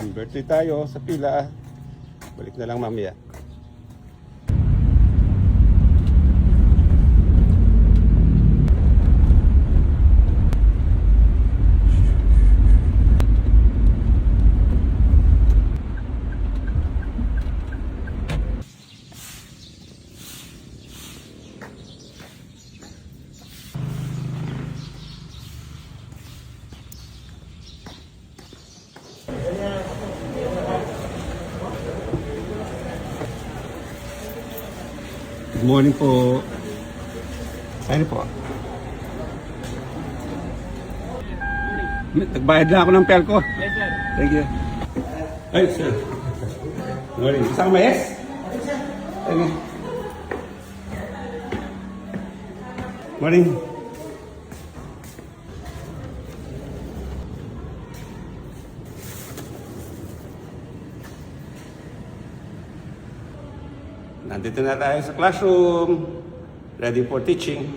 Number 3 tayo sa pila. Balik na lang mamaya. Good morning po. Ano po? Nagbayad na ako ng pera ko. Yes, sir. Thank you. Ay, sir. Good morning. Isa ka mayes? Thank you. Morning. Nandito na tayo sa classroom. Ready for teaching.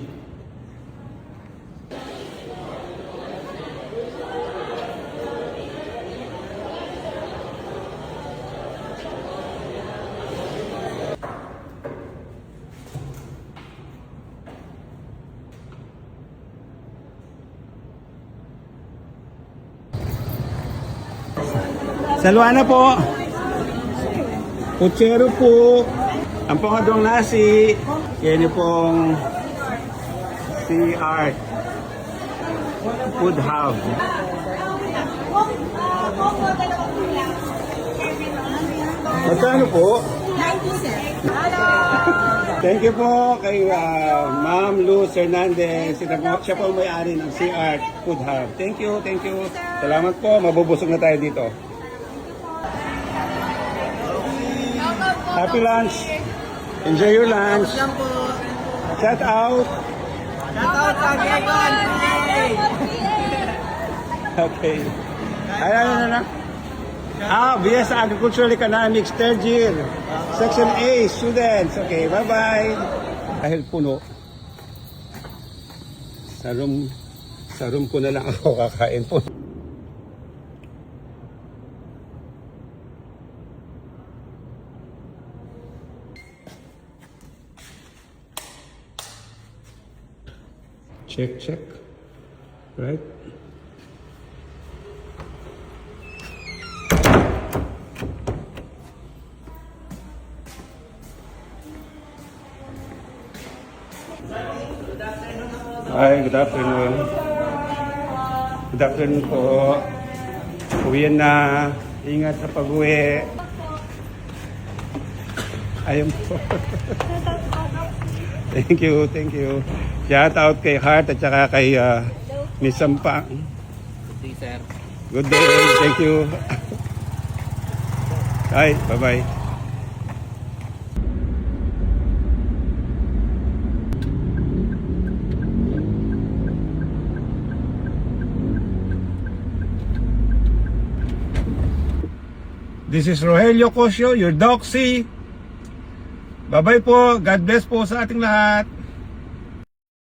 Salwana po. Puchero po. Ang pangadong nasi, yan yung pong CR Food Hub. Magkano po? 90 cents. Thank you po kay Ma'am Luz Hernandez. Siya po may-ari ng CR Food Hub. Thank you, thank you. Salamat po, mabubusog na tayo dito. Happy lunch. Enjoy your lunch. Shout out. Shoutout sa Gayman! Okay. Ano? BS Agricultural Economics, third year. Section A, students. Okay, bye-bye. Dahil puno, sa room ko na lang ako kakain po. Check. Right? Hi, good afternoon. Good afternoon po. Uwian na. Ingat sa pag-uwi. Ayun po. Thank you. Shout out kay Heart at saka kay Miss Sampang. Good day, sir. Good day. Thank you. Bye. Bye-bye. This is Rogelio Cosio, your Doxy. Bye-bye po. God bless po sa ating lahat.